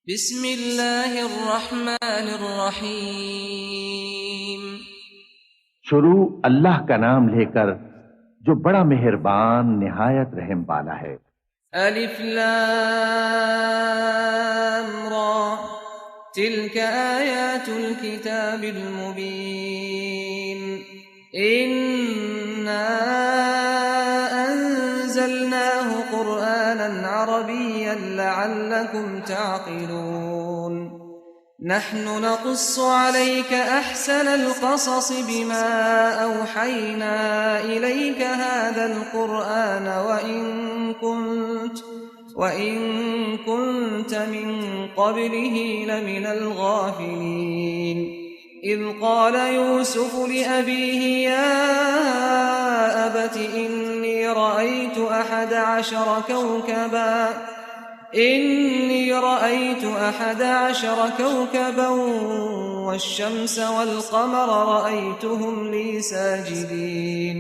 बिस्मिल्लाहिर्रहमानिर्रहीम। शुरू अल्लाह का नाम लेकर जो बड़ा मेहरबान निहायत रहम वाला है। अलिफ लाम रा तिल्क आयातुल किताबिल मुबीन। इन्ना अंज़लनाहु क़ुरआनन अरबिय्यन लअल्लकुम तअक़िलून। नहनु नक़ुस्सु अलैक अहसनल क़सस बिमा औहयना इलैक हाज़ल क़ुरआन वइन कुन्त मिन क़ब्लिही लमिनल गाफ़िलीन। इज़ क़ाल यूसुफ़ लिअबीह या अबत इन्नी रअयतु अहद अशर कौकबा والشمس والقمر رأيتهم لي ساجدين।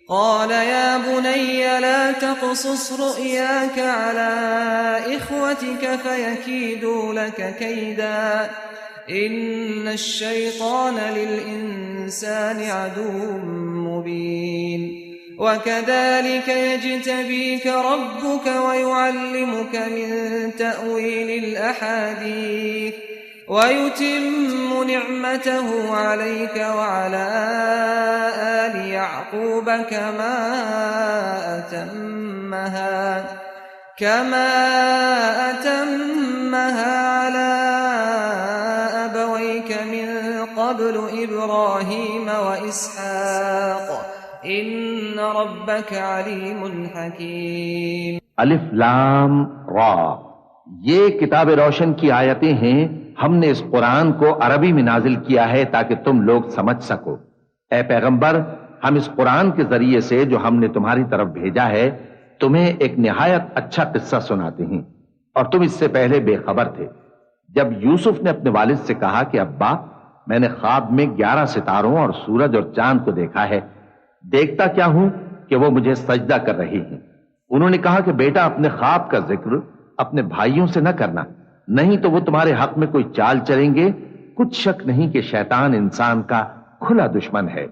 قال يا بني لا تقصص رؤياك على إخوتك فيكيدوا لك كيدا إن الشيطان للإنسان عدو مبين। وكذلك يجتبيك ربك ويعلمك من تأويل الأحاديث ويتم نعمته عليك وعلى آل يعقوب كما أتمها على أبويك من قبل إبراهيم وإسحاق إن ربك عليم حكيم। अलिफ लाम रा, ये किताब रोशन की आयतें हैं। हमने इस कुरान को अरबी में नाजिल किया है ताकि तुम लोग समझ सको। ए पैगंबर, हम इस कुरान के जरिए से जो हमने तुम्हारी तरफ भेजा है तुम्हें एक निहायत अच्छा किस्सा सुनाते हैं, और तुम इससे पहले बेखबर थे। जब यूसुफ ने अपने वालिद से कहा कि अब्बा, मैंने ख्वाब में 11 सितारों और सूरज और चांद को देखा है, देखता क्या हूं कि वो मुझे सजदा कर रही हैं। उन्होंने कहा कि बेटा, अपने ख्वाब का जिक्र अपने भाइयों से न करना, नहीं तो वो तुम्हारे हक में कोई चाल चलेंगे। कुछ शक नहीं कि शैतान इंसान का खुला दुश्मन है,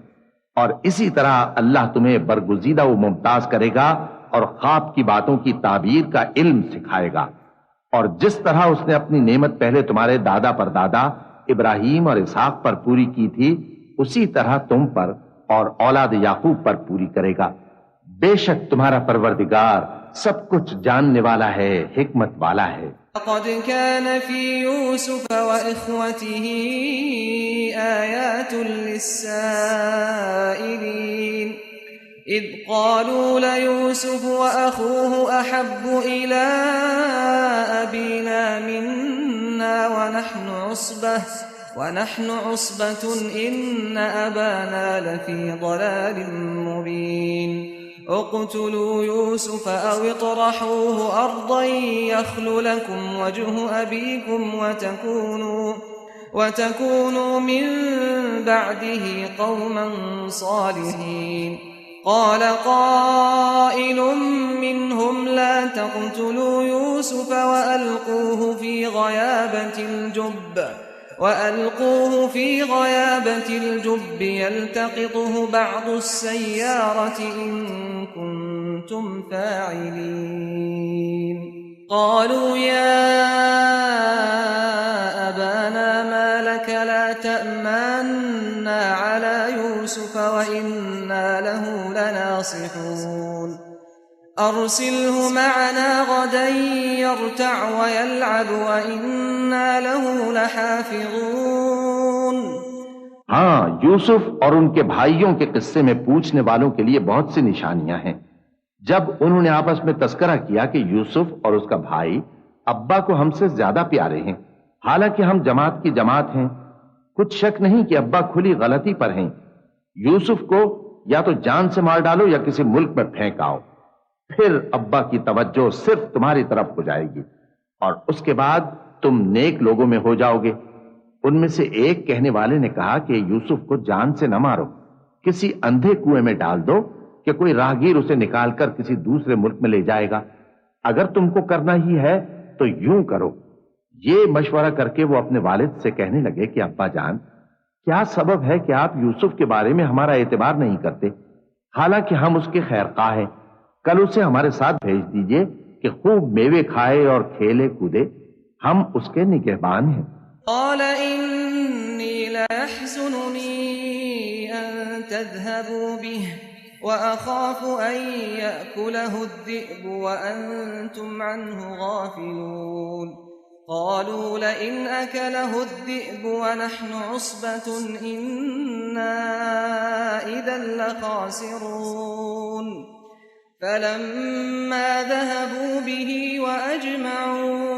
और इसी तरह अल्लाह तुम्हें बरगुजीदा व मुमताज करेगा और ख्वाब की बातों की ताबीर का इल्म सिखाएगा। और जिस तरह उसने अपनी नेमत पहले तुम्हारे दादा परदादा इब्राहिम और इसहाक पर पूरी की थी, उसी तरह तुम पर और औलाद याकूब पर पूरी करेगा। बेशक तुम्हारा परवरदिगार सब कुछ जानने वाला है, हिकमत वाला है। लक़द कान फी यूसुफ व इख्वतिही आयातुन लिस्साइलीन इज़ क़ालू लयूसुफ व अख़ूहु अहब्बु इला अबीना मिन्ना व नहनु उसबतुन इन्न अबाना लफ़ी ضलालिन मुबीन। اقتلوا يوسف أو اطرحوه أرضا يخل لكم وجه أبيكم وتكونوا من بعده قوما صالحين। قال قائل منهم لا تقتلوا يوسف وألقوه في غيابة الجب يلتقطه بعض السيارة إن كنتم فاعلين۔ قالوا يا أبانا ما لك لا تأمنا على يوسف وإنا له لناصحون أرسله معنا غدا يرتع ويلعب وإنا له लहाफ़िज़ून। हाँ, यूसुफ और उनके भाइयों के किस्से में पूछने वालों के लिए बहुत सी निशानियां हैं। जब उन्होंने आपस में तस्करा किया कि यूसुफ और उसका भाई अब्बा को हमसे ज्यादा प्यारे हैं, हालांकि हम जमात की जमात हैं, कुछ शक नहीं कि अब्बा खुली गलती पर हैं। यूसुफ को या तो जान से मार डालो या किसी मुल्क में फेंक आओ, फिर अब्बा की तवज्जो सिर्फ तुम्हारी तरफ हो जाएगी और उसके बाद तुम नेक लोगों में हो जाओगे। उनमें से एक कहने वाले ने कहा कि यूसुफ को जान से न मारो, किसी अंधे कुएं में डाल दो कि कोई राहगीर उसे निकालकर किसी दूसरे मुल्क में ले जाएगा। अगर तुमको करना ही है तो यूं करो, ये मशवरा करके वो अपने वालिद से कहने लगे कि अब्बा जान, क्या सबब है कि आप यूसुफ के बारे में हमारा एतबार नहीं करते, हालांकि हम उसके खैरख्वाह हैं। कल उसे हमारे साथ भेज दीजिए कि खूब मेवे खाए और खेले कूदे, हम उसके निगहबान हैं। قال إني ليحزنني أن تذهبوا به وأخاف أن يأكله الذئب وأنتم عنه غافلون قالوا لئن أكله الذئب ونحن عصبة إنا إذا لخاسرون فلما ذهبوا به وأجمعوا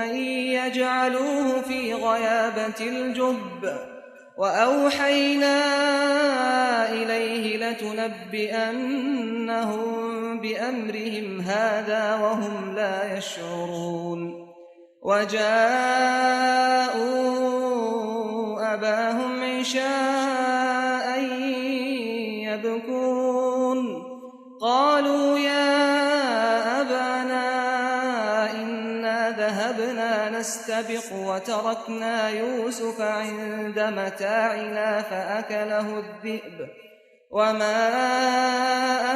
أن يجعلوه في غيابة الجب وأوحينا إليه لتنبئنهم بأمرهم هذا وهم لا يشعرون وجاءوا أباهم عشاء يبكون قالوا يا أبانا إنا ذهبنا نستبق وتركنا يوسف عند متاعنا فأكله الذئب وما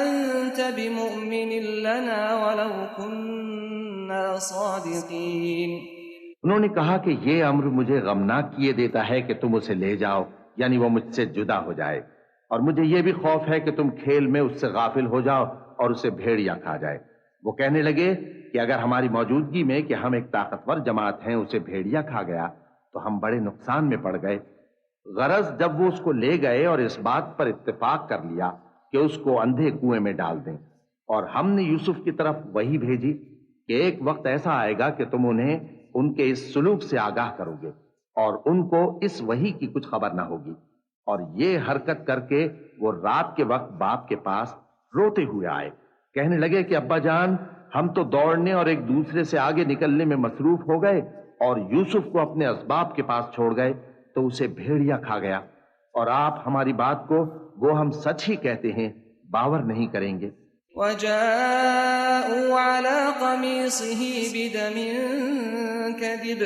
أنت بمؤمن لنا ولو كنا صادقين। उन्होंने कहा कि ये अम्र मुझे गमनाक किए देता है कि तुम उसे ले जाओ, यानी वो मुझसे जुदा हो जाए, और मुझे ये भी खौफ है कि तुम खेल में उससे गाफिल हो जाओ और उसे भेड़िया खा जाए। वो कहने लगे कि अगर हमारी मौजूदगी में कि हम एक ताकतवर जमात हैं उसे भेड़िया खा गया तो हम बड़े नुकसान में पड़ गए। गरज जब वो उसको ले गए और इस बात पर इत्तेफाक कर लिया कि उसको अंधे कुएं में डाल दें, और हमने यूसुफ की तरफ वही भेजी कि एक वक्त ऐसा आएगा कि तुम उन्हें उनके इस सुलूक से आगाह करोगे और उनको इस वही की कुछ खबर ना होगी। और ये हरकत करके वो रात के वक्त बाप के पास रोते हुए आए। कहने लगे कि अब्बा जान, हम तो दौड़ने और एक दूसरे से आगे निकलने में मसरूफ हो गए और यूसुफ को अपने असबाब के पास छोड़ गए तो उसे भेड़िया खा गया, और आप हमारी बात को, वो हम सच ही कहते हैं, बावर नहीं करेंगे। وجاءوا على قميصه بدم كذب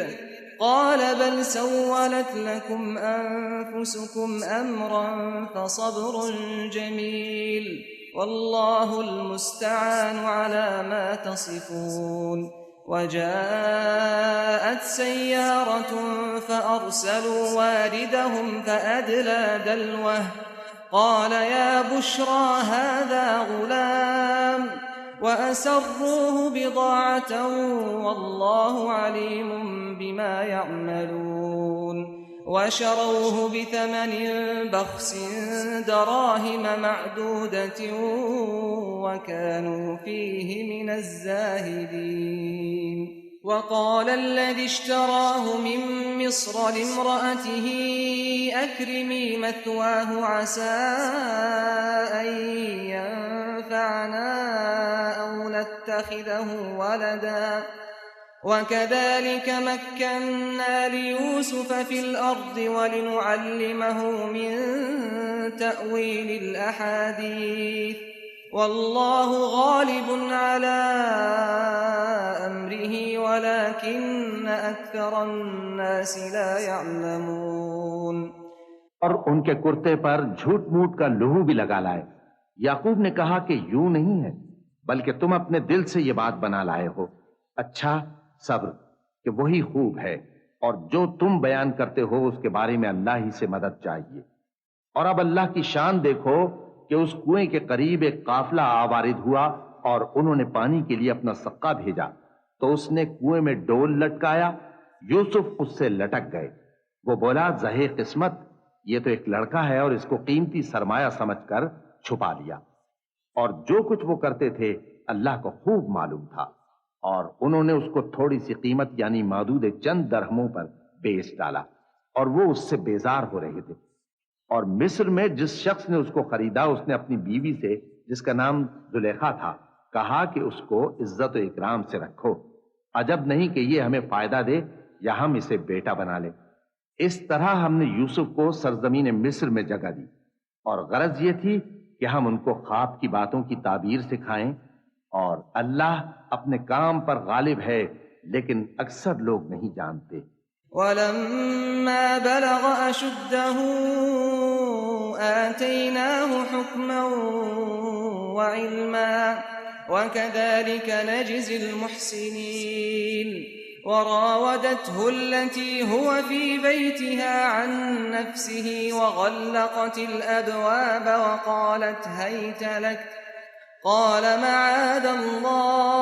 قال بل سولت لكم أنفسكم أمرا فصبر جميل والله المستعان على ما تصفون وجاءت سيارة فأرسلوا واردهم فأدلى دلوه قال يا بشرى هذا غلام وأسروه بضاعة والله عليم بما يعملون وشروه بثمن بخس دراهم معدودة وكانوا فيه من الزاهدين وقال الذي اشتراه من مصر لامرأته أكرمي مثواه عسى أن ينفعنا أو نتخذه ولدا وكذلك مكنا ليوسف في الأرض ولنعلمه من تأويل الأحاديث والله غالب على أمره ولكن أكثر الناس لا يعلمون। और उनके कुर्ते पर झूठ मूठ का लहू भी लगा लाए। याकूब ने कहा कि यूं नहीं है, बल्कि तुम अपने दिल से ये बात बना लाए हो। अच्छा, सब्र कि वही खूब है, और जो तुम बयान करते हो उसके बारे में अल्लाह ही से मदद चाहिए। और अब अल्लाह की शान देखो कि उस कुएं के करीब एक काफला आवारिद हुआ और उन्होंने पानी के लिए अपना सक्का भेजा, तो उसने कुएं में डोल लटकाया। यूसुफ उससे लटक गए। वो बोला, ज़हे किस्मत, ये तो एक लड़का है और इसको कीमती सरमाया समझकर छुपा लिया। और जो कुछ वो करते थे अल्लाह को खूब मालूम था, और उन्होंने उसको थोड़ी सी कीमत यानी मादूद चंद दरहमों पर बेच डाला, और वो उससे बेजार हो रहे थे। और मिस्र में जिस शख्स ने उसको खरीदा उसने अपनी बीवी से, जिसका नाम जुलेखा था, कहा कि उसको इज्जत और इकराम से रखो, अजब नहीं कि ये हमें फायदा दे या हम इसे बेटा बना ले। इस तरह हमने यूसुफ को सरजमीन मिस्र में जगह दी, और गरज ये थी कि हम उनको ख्वाब की बातों की ताबीर सिखाएं, और अल्लाह अपने काम पर गालिब है, लेकिन अक्सर लोग नहीं जानते। वलम्मा बलग अशुद्धहु आतैनाहु हुक्मन व इल्मा वकज़ालिक नजज़िल मुहसिनीन। वरावदतहु allती हुव फी बैतिहा अन नफ्सिही वग़ल्लक़तिल अबवाब वक़ालत हैत लक क़ाल मआज़ल्लाह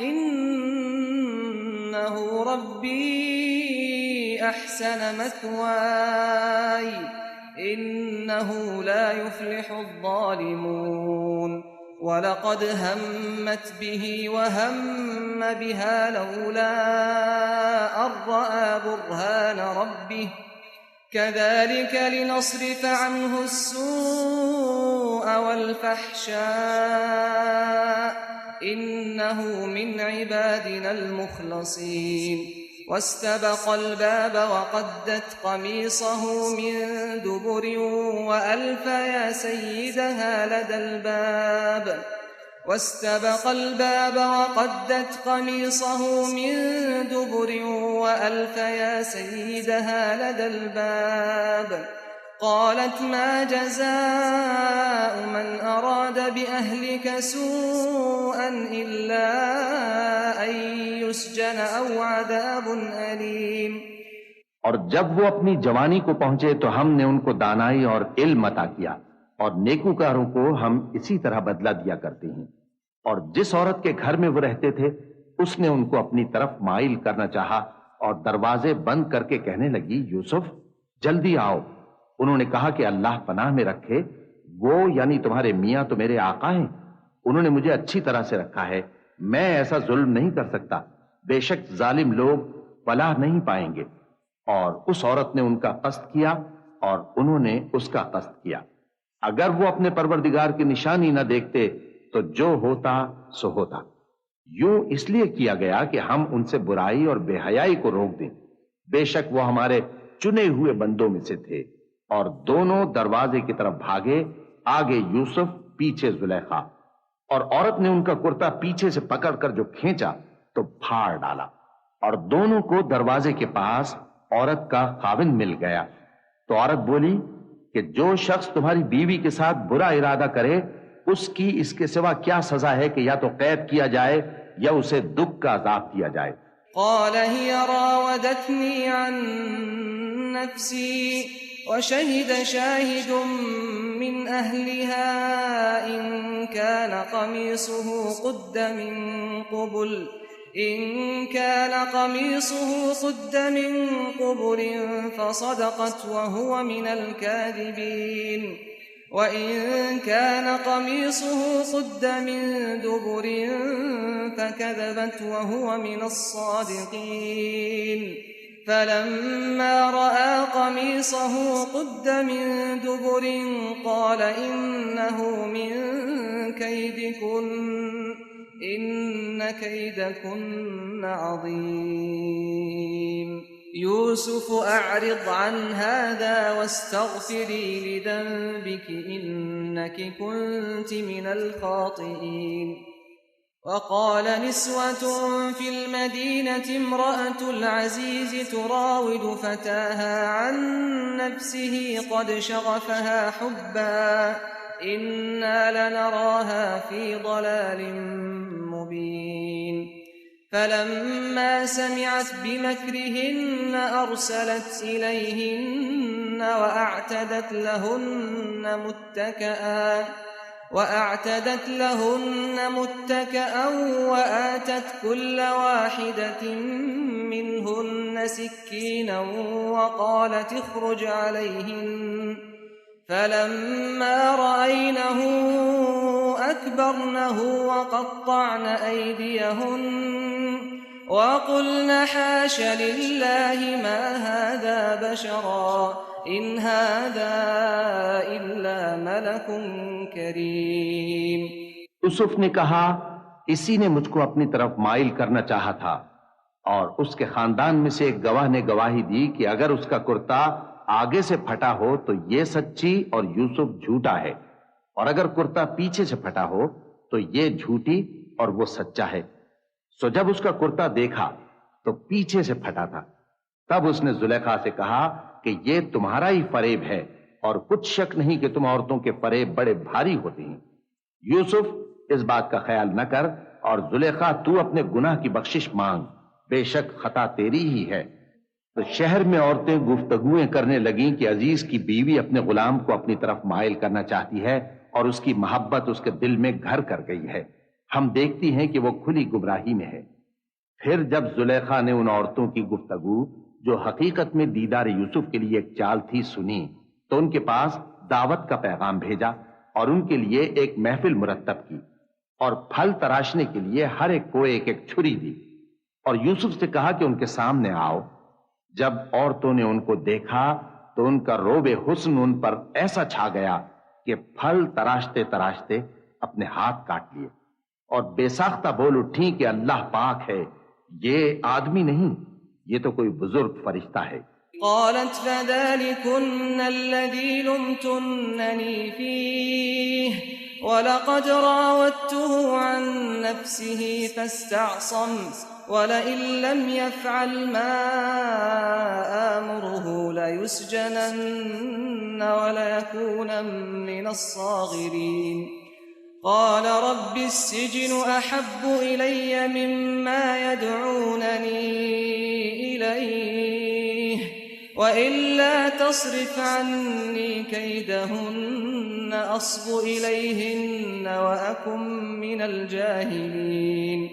इन्नहु रब्बी अहसन मथवाय इन्नहु ला युफ्लिहुज़ ज़ालिमून। वलक़द हम्मत बिही वहम्म बिहा लौला अन रअा बुरहान रब्बिह कज़ालिक लिनस्रिफ अन्हु अस्सूअ वल्फ़हशाअ इन्नहु मिन इबादिना अल-मुख़लसीन। वास्तबक़ الباب وقدت قميصه من دبر وألف يا سيدها لدى الباب واستبق الباب وقدت قميصه من دبر وألف يا سيدها لدى الباب قالت ما جزاء من أراد بأهلك سوءا إلا أن يسجن أو عذاب أليم। और जब वो अपनी जवानी को पहुंचे तो हमने उनको दानाई और इल्म अता किया, और नेकूकारों को हम इसी तरह बदला दिया करते हैं। और जिस औरत के घर में वो रहते थे उसने उनको अपनी तरफ माइल करना चाहा और दरवाजे बंद करके कहने लगी, यूसुफ जल्दी आओ। उन्होंने कहा कि अल्लाह पनाह में रखे, वो यानी तुम्हारे मियां तो मेरे आका हैं, उन्होंने मुझे अच्छी तरह से रखा है, मैं ऐसा जुल्म नहीं कर सकता, बेशक जालिम लोग फलाह नहीं पाएंगे। और उस औरत ने उनका कस्द किया और उन्होंने उसका कस्द किया। अगर वो अपने परवरदिगार की निशानी न देखते तो जो होता सो होता। यूं इसलिए किया गया कि हम उनसे बुराई और बेहयाई को रोक दें, बेशक वो हमारे चुने हुए बंदों में से थे। और दोनों दरवाजे की तरफ भागे, आगे यूसुफ पीछे जुलेखा, और औरत ने उनका कुर्ता पीछे से पकड़कर जो खींचा तो फाड़ डाला, और दोनों को दरवाजे के पास औरत का खाविंद मिल गया। तो औरत बोली कि जो शख्स तुम्हारी बीवी के साथ बुरा इरादा करे उसकी इसके सिवा क्या सजा है कि या तो कैद किया जाए या उसे दुख का अजाब दिया जाए। क़ाल हिय रावदतनी अन नफ्सी वशहिद शाहिदुम मिन अहलिहा इन कान क़मीसुहु क़ुद्द मिन क़ुबुल फसदक़त वहुव मिनल काज़िबीन वइन कान क़मीसुहु क़ुद्द मिन दुबुर फकज़बत वहुव मिनस सादिक़ीन। फलम्मा रअा क़मीसहु क़ुद्द मिन दुबुर क़ाल इन्नहु मिन कैदिकुन्न इन्न कैदकुन्न अज़ीम। यूसुफ अअरिद अन हाज़ा वस्तग़फ़िरी लिज़न्बिक इन्नकी कुन्ति मिनल ख़ातिईन। वक़ाल निस्वतुन फ़िल मदीनति इम्रअतुल अज़ीज़ तुराविदु फ़ताहा अन नफ़्सिही क़द शग़फ़हा हुब्बा इन्ना लनराहा फ़ी ضलालिन मुबीन। फलम्मा समिअत बिमक्रिहिन्न अरसलत इलैहिन्न وأعتدت لهن متكئا وآتت كل واحدة منهن سكينا وقالت اخرج عليهن فلما رأينه أكبرنه وقطعن أيديهن وقلن حاش لله ما هذا بشرا إن هذا إلا ملك करीम। यूसुफ ने कहा, इसी ने मुझको अपनी तरफ माइल करना चाहा था, और उसके खानदान में से एक गवाह ने गवाही दी कि अगर उसका कुर्ता आगे से फटा हो तो ये सच्ची और यूसुफ झूठा है, और अगर कुर्ता पीछे से फटा हो तो ये झूठी और वो सच्चा है। सो जब उसका कुर्ता देखा तो पीछे से फटा था। तब उसने जुलेखा से कहा कि ये तुम्हारा ही फरेब है और कुछ शक नहीं कि तुम औरतों के फरेब बड़े भारी होते हैं। यूसुफ इस बात का ख्याल न कर और जुलेखा तू अपने गुनाह की बख्शिश मांग, बेशक खता तेरी ही है। तो शहर में औरतें गुफ्तगुएं करने लगीं कि अजीज की बीवी अपने गुलाम को अपनी तरफ माइल करना चाहती है और उसकी मोहब्बत उसके दिल में घर कर गई है। हम देखती हैं कि वो खुली गुमराही में है। फिर जब जुलेखा ने उन औरतों की गुफ्तगू जो हकीकत में दीदार यूसुफ के लिए एक चाल थी सुनी, तो उनके पास दावत का पैगाम भेजा और उनके लिए एक महफिल मुरत्तब की और फल तराशने के लिए हर एक को एक एक छुरी दी और यूसुफ से कहा कि उनके सामने आओ। जब औरतों ने उनको देखा तो उनका रोबे हुस्न उन पर ऐसा छा गया कि फल तराशते तराशते अपने हाथ काट लिए और बेसाख्ता बोल उठी कि अल्लाह पाक है, ये आदमी नहीं, ये तो कोई बुजुर्ग फरिश्ता है। قالت فذلكن الذي لمتنني فيه ولقد راودته عن نفسه فاستعصم ولئن لم يفعل ما آمره ليسجنن وليكون من الصاغرين قال رب السجن أحب إلي مما يدعونني إليه وإلا تصرف عني كيدهن أصب إليهن وأكن من الجاهلين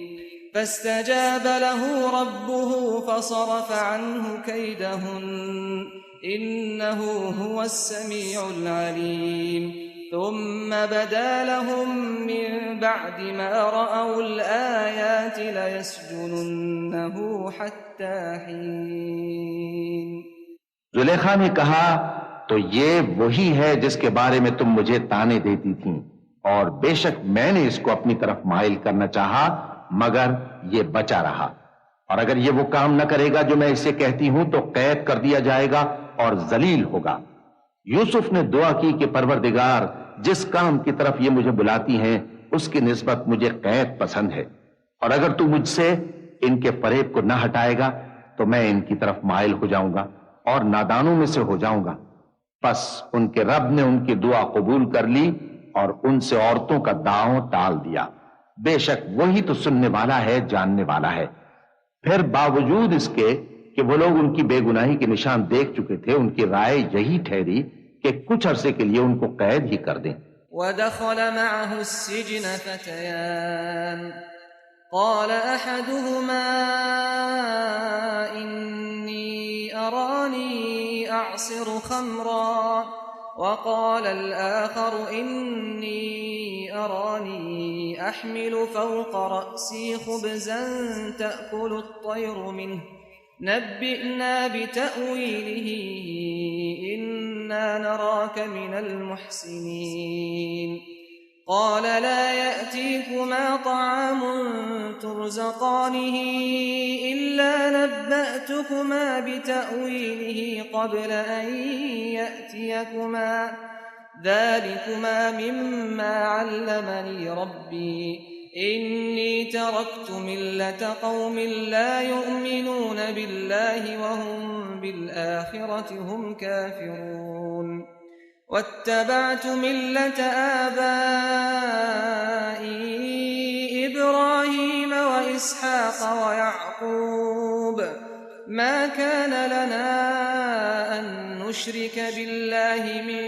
فاستجاب له ربه فصرف عنه كيدهن إنه هو السميع العليم ثم بدا لهم من بعد ما رأوا الآيات ليسجننه حتى حين। जुलेखा ने कहा, तो ये वही है जिसके बारे में तुम मुझे ताने देती थीं और बेशक मैंने इसको अपनी तरफ माइल करना चाहा मगर ये बचा रहा और अगर ये वो काम न करेगा जो मैं इसे कहती हूं तो कैद कर दिया जाएगा और जलील होगा। यूसुफ ने दुआ की कि परवरदिगार, जिस काम की तरफ ये मुझे बुलाती हैं उसकी निस्बत मुझे कैद पसंद है और अगर तू मुझसे इनके फरेब को न हटाएगा तो मैं इनकी तरफ माइल हो जाऊंगा और नादानों में से हो जाऊंगा। बस उनके रब ने उनकी दुआ कबूल कर ली और उनसे औरतों का दांव टाल दिया। बेशक वही तो सुनने वाला है, जानने वाला है। फिर बावजूद इसके कि वो लोग उनकी बेगुनाही के निशान देख चुके थे, उनकी राय यही ठहरी कि कुछ अरसे के लिए उनको कैद ही कर दें। वदखल मअहु अस्सिजन फतयान قال أحدهما إني أراني أعصر خمرا وقال الآخر إني أراني أحمل فوق رأسي خبزا تأكل الطير منه نبئنا بتأويله إنا نراك من المحسنين قال لا يأتيكما طعام ترزقانه إلا نبأتكما بتأويله قبل أن يأتيكما ذلكما مما علمني ربي إني تركت ملة قوم لا يؤمنون بالله وهم بالآخرة هم كافرون واتبعت ملة آبائي إبراهيم وإسحاق ويعقوب ما كان لنا أن نشرك بالله من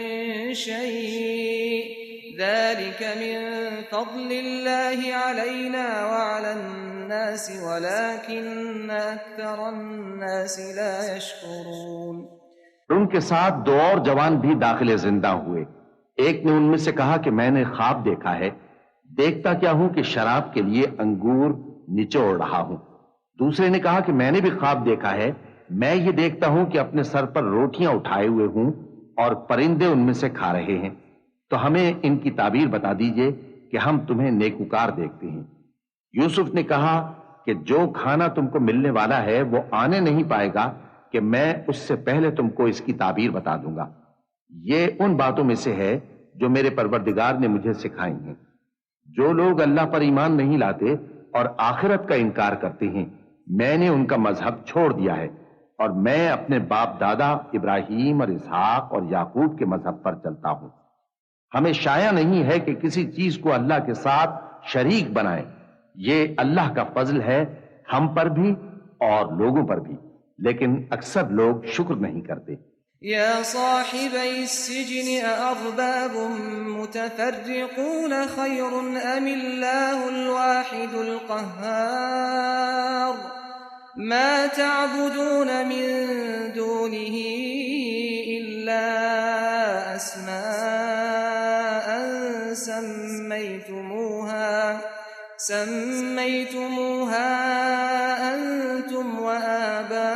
شيء ذلك من فضل الله علينا وعلى الناس ولكن أكثر الناس لا يشكرون। उनके साथ दो और जवान भी दाखिले जिंदा हुए। एक ने उनमें से कहा कि मैंने ख्वाब देखा है, देखता क्या हूं कि शराब के लिए अंगूर निचोड़ रहा हूं। दूसरे ने कहा कि मैंने भी ख्वाब देखा है, मैं ये देखता हूं कि अपने सर पर रोटियां उठाए हुए हूं और परिंदे उनमें से खा रहे हैं। तो हमें इनकी ताबीर बता दीजिए कि हम तुम्हें नेकुकार देखते हैं। यूसुफ ने कहा कि जो खाना तुमको मिलने वाला है वो आने नहीं पाएगा कि मैं उससे पहले तुमको इसकी ताबीर बता दूंगा। ये उन बातों में से है जो मेरे परवरदिगार ने मुझे सिखाई हैं। जो लोग अल्लाह पर ईमान नहीं लाते और आखिरत का इनकार करते हैं, मैंने उनका मजहब छोड़ दिया है और मैं अपने बाप दादा इब्राहिम और इसहाक और याकूब के मजहब पर चलता हूं। हमें शाया नहीं है कि किसी चीज को अल्लाह के साथ शरीक बनाएं। ये अल्लाह का फजल है हम पर भी और लोगों पर भी, लेकिन अक्सर लोग शुक्र नहीं करते। या साहिबई सिजन अअरबाब मुतफर्रिकून खैरुन अमिल्लाहुल वाहिदुल क़ह्हार मा तअबुदून मिन दूनिही इल्ला अस्माअन سميتموها أنتم وآباؤكم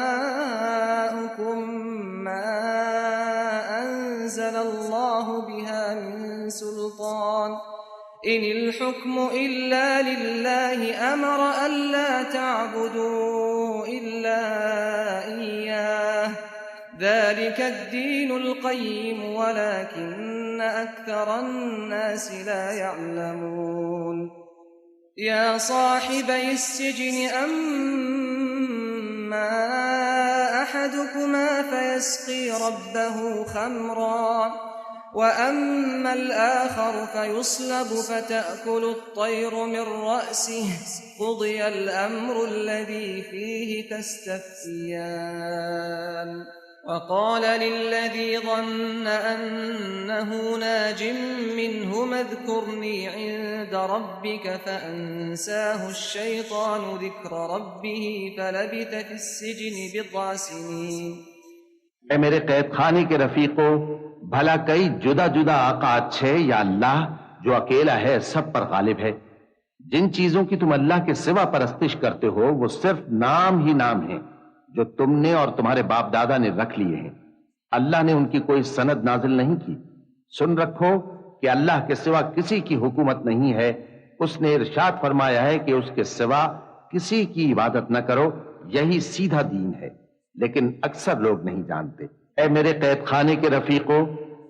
ما أنزل الله بها من سلطان إن الحكم إلا لله أمر ألا تعبدوا إلا إياه ذلك الدين القيم ولكن أكثر الناس لا يعلمون يا صاحبي السجن أما أحدكما فيسقي ربه خمرا وأما الآخر فيصلب فتأكل الطير من رأسه قضي الأمر الذي فيه تستفتيان وقال للذي ظن أنه ناج منهما اذكرني عند ربك فأنساه الشيطان ذكر ربه فلبث في السجن بضع سنين। ऐ मेरे कैद खाने के रफीकों, भला कई जुदा जुदा आका अच्छे या अल्लाह जो अकेला है सब पर गालिब है। जिन चीजों की तुम अल्लाह के सिवा परस्तिश करते हो वो सिर्फ नाम ही नाम है जो तुमने और तुम्हारे बाप दादा ने रख लिए हैं। अल्लाह ने उनकी कोई सनद नाजिल नहीं की। सुन रखो कि अल्लाह के सिवा किसी की हुकूमत नहीं है। उसने इरशाद फरमाया है कि उसके सिवा किसी की इबादत न करो, यही सीधा दीन है, लेकिन अक्सर लोग नहीं जानते। ऐ मेरे कैद खाने के रफीकों,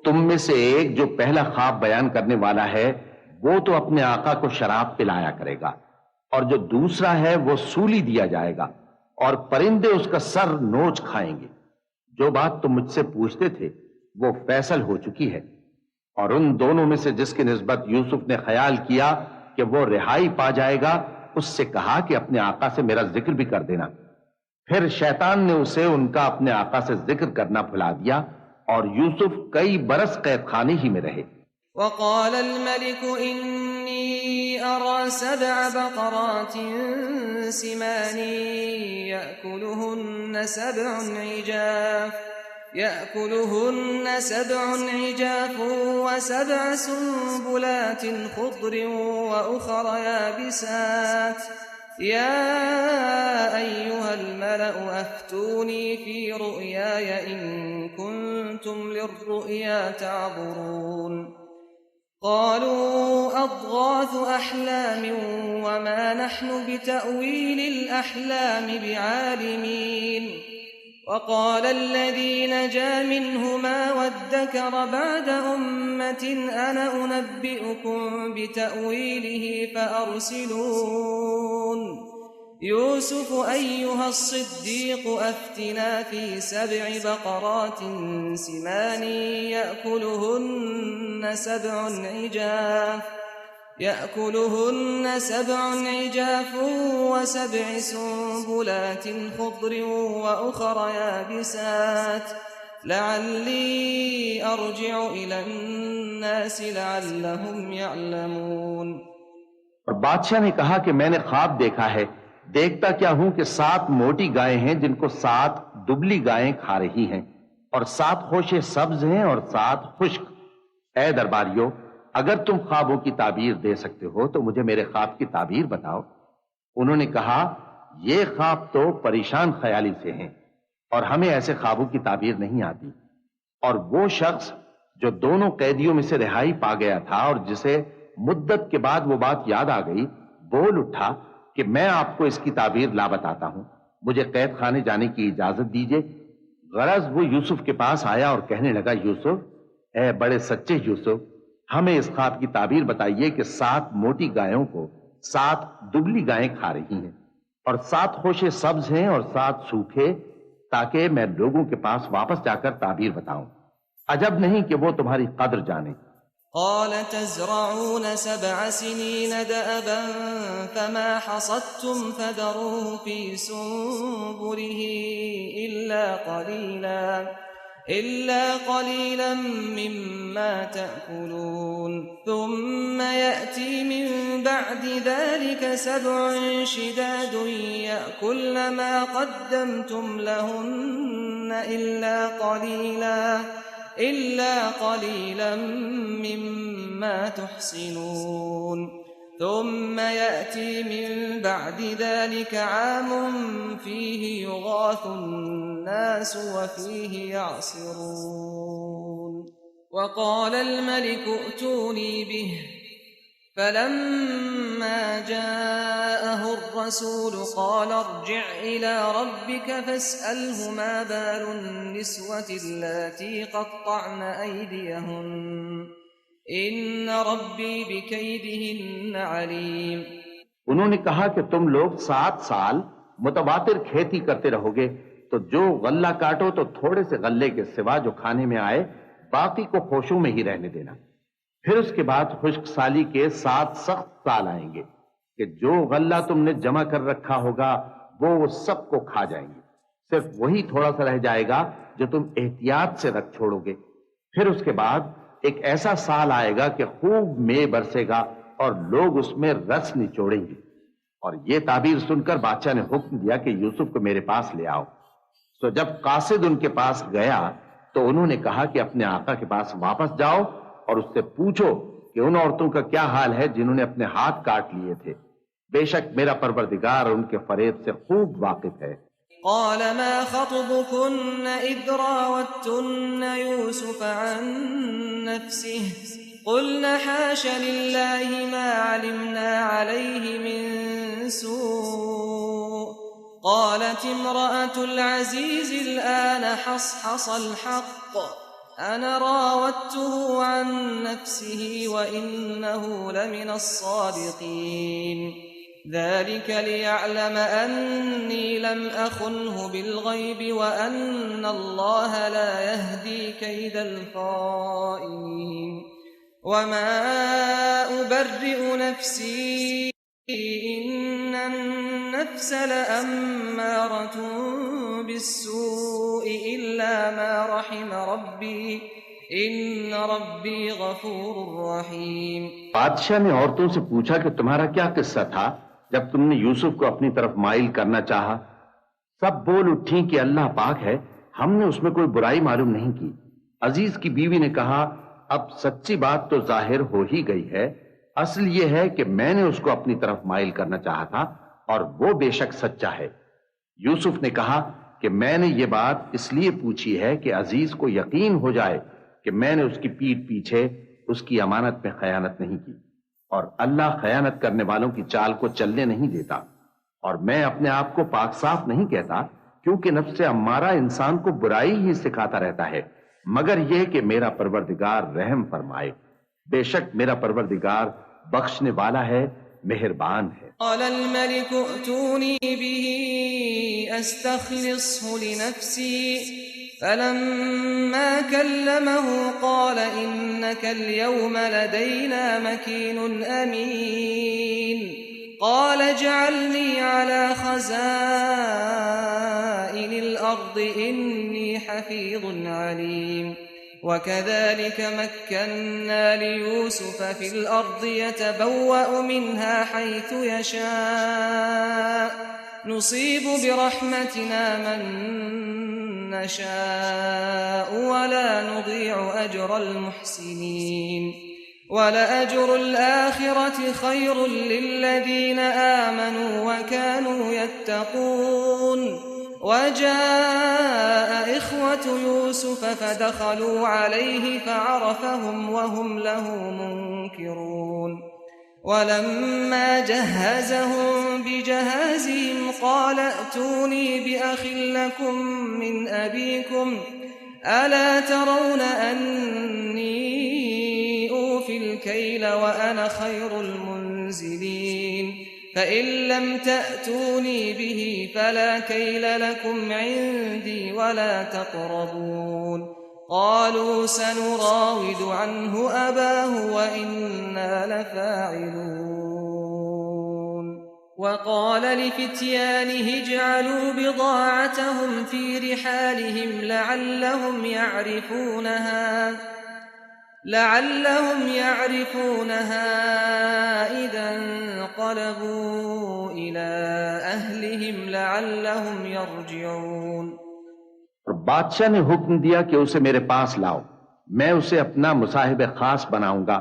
तुम में से एक जो पहला ख्वाब बयान करने वाला है वो तो अपने आका को शराब पिलाया करेगा और जो दूसरा है वो सूली दिया जाएगा और परिंदे उसका सर नोच खाएंगे। जो बात तुम मुझसे पूछते थे वो फैसल हो चुकी है। और उन दोनों में से जिसकी निस्बत यूसुफ ने ख्याल किया कि वो रिहाई पा जाएगा, उससे कहा कि अपने आका से मेरा जिक्र भी कर देना। फिर शैतान ने उसे उनका अपने आका से जिक्र करना भुला दिया और यूसुफ कई बरस कैद खाने ही में रहे। वक़ाल अल-मलिक इन्नी अरा सबअ बक़रातिन सिमानी यअकुलुहुन्न सब'un इजाफ व सब'a सुंबुलातिन खुद्रिन व उखरा याबिसात या अय्युहल मलअ अफ्तूनी फी रु'याय इन कुंतुम लिर्रु'या ta'बुरून। قالوا أضغاث أحلام وما نحن بتأويل الأحلام بعالمين وقال الذي نجا منهما وادكر بعد أمة أنا أنبئكم بتأويله فأرسلون يوسف أيها الصديق أفتنا في 7 بقرات سمان يأكلهن سبع عجاف و7 سنبلات خضر وأخر يابسات لعلي أرجع إلى الناس لعلهم يعلمون। और बादशाह ने कहा कि मैंने ख्वाब देखा है, देखता क्या हूं कि 7 मोटी गायें हैं जिनको 7 दुबली गायें खा रही हैं और 7 खोशे सब्ज हैं और 7 खुश्क। ऐ दरबारियों, अगर तुम ख्वाबों की ताबीर दे सकते हो तो मुझे मेरे ख्वाब की ताबीर बताओ। उन्होंने कहा, ये ख्वाब तो परेशान ख्याली से हैं और हमें ऐसे ख्वाबों की ताबीर नहीं आती। और वो शख्स जो दोनों कैदियों में से रिहाई पा गया था और जिसे मुद्दत के बाद वो बात याद आ गई, बोल उठा कि मैं आपको इसकी ताबीर ला बताता हूं, मुझे कैद खाने जाने की इजाजत दीजिए। गरज वो यूसुफ के पास आया और कहने लगा, यूसुफ, ए बड़े सच्चे यूसुफ, हमें इस ख्वाब की ताबीर बताइए कि 7 मोटी गायों को 7 दुबली गायें खा रही हैं और 7 खोशे सब्ज हैं और 7 सूखे, ताकि मैं लोगों के पास वापस जाकर ताबीर बताऊं। अजब नहीं कि वो तुम्हारी कद्र जाने। قال تزرعون 7 سنين دأبا فما حصدتم فذروه في سنبله إلا قليلا مما تأكلون ثم يأتي من بعد ذلك 7 شداد يأكلن ما قدمتم لهن إلا قليلا مما تحصنون ثم يأتي من بعد ذلك عام فيه يغاث الناس وفيه يعصرون وقال الملك ائتوني به فلما جاءه الرسول قال ارجع إلى ربك فاسأله ما بال النسوة اللاتي قطعن أيديهن إن ربي بكيدهن عليم। उन्होंने कहा कि तुम लोग 7 साल मुतवातिर खेती करते रहोगे, तो जो गल्ला काटो तो थोड़े से गल्ले के सिवा जो खाने में आए बाकी को खोशों में ही रहने देना। फिर उसके बाद खुश्क साली के 7 सख्त साल आएंगे कि जो गल्ला तुमने जमा कर रखा होगा वो सबको खा जाएंगे, सिर्फ वही थोड़ा सा रह जाएगा जो तुम एहतियात से रख छोड़ोगे। फिर उसके बाद एक ऐसा साल आएगा कि खूब मे बरसेगा और लोग उसमें रस निचोड़ेंगे। और ये ताबीर सुनकर बादशाह ने हुक्म दिया कि यूसुफ को मेरे पास ले आओ। तो जब कासिद उनके पास गया तो उन्होंने कहा कि अपने आका के पास वापस जाओ और उससे पूछो कि उन औरतों का क्या हाल है जिन्होंने अपने हाथ काट लिए थे। बेशक मेरा परवरदिगार उनके फरेब से खूब वाकिफ है। قال ما خطبكن إذ راوتن يوسف عن نفسه قلنا حاش لله ما علمنا عليه من سوء قالت امرأة العزيز الآن حصحص الحق أنا راودته عن نفسه وإنه لمن الصادقين ذلك ليعلم أني لم أخنه بالغيب وأن الله لا يهدي كيد الخائنين وما أبرئ نفسي إن النفس لأمارة بالسوء إلا ما رحم ربي إن ربي غفور रहीम। बादशाह ने औरतों से पूछा कि तुम्हारा क्या किस्सा था जब तुमने यूसुफ को अपनी तरफ माइल करना चाहा। सब बोल उठी कि अल्लाह पाक है, हमने उसमें कोई बुराई मालूम नहीं की। अजीज की बीवी ने कहा, अब सच्ची बात तो जाहिर हो ही गई है। असल ये है कि मैंने उसको अपनी तरफ माइल करना चाहा था और वो बेशक सच्चा है। यूसुफ ने कहा कि मैंने ये बात इसलिए पूछी है कि अजीज को यकीन हो जाए कि मैंने उसकी पीठ पीछे उसकी अमानत में खयानत नहीं की और अल्लाह खयानत करने वालों की चाल को चलने नहीं देता। और मैं अपने आप को पाक साफ नहीं कहता, क्योंकि नफ्स अम्मारा इंसान को बुराई ही सिखाता रहता है, मगर यह कि मेरा परवरदिगार रहम फरमाए। बेशक मेरा परवरदिगार बख्शने वाला है, मेहरबान है। فلما كلمه قال إنك اليوم لدينا مكين أمين قال اجعلني على خزائن الأرض إني حفيظ عليم وكذلك مكنا ليوسف في الأرض يتبوأ منها حيث يشاء نصيب برحمتنا من نشاء ولا نضيع أجر المحسنين ولأجر الآخرة خير للذين آمنوا وكانوا يتقون وجاء إخوة يوسف فدخلوا عليه فعرفهم وهم له منكرون ولما جهزهم بجهازهم قال ائتوني بأخ لكم من أبيكم ألا ترون أني أوفي الكيل وأنا خير المنزلين فإن لم تأتوني به فلا كيل لكم عندي ولا تقربون قالوا سنراود عنه أباه وإنا لفاعلون وقال لفتيانه اجعلوا بضاعتهم في رحالهم لعلهم يعرفونها إذا انقلبوا إلى أهلهم لعلهم يرجعون और बादशाह ने हुक्म दिया कि उसे मेरे पास लाओ, मैं उसे अपना मुसाहिब खास बनाऊंगा।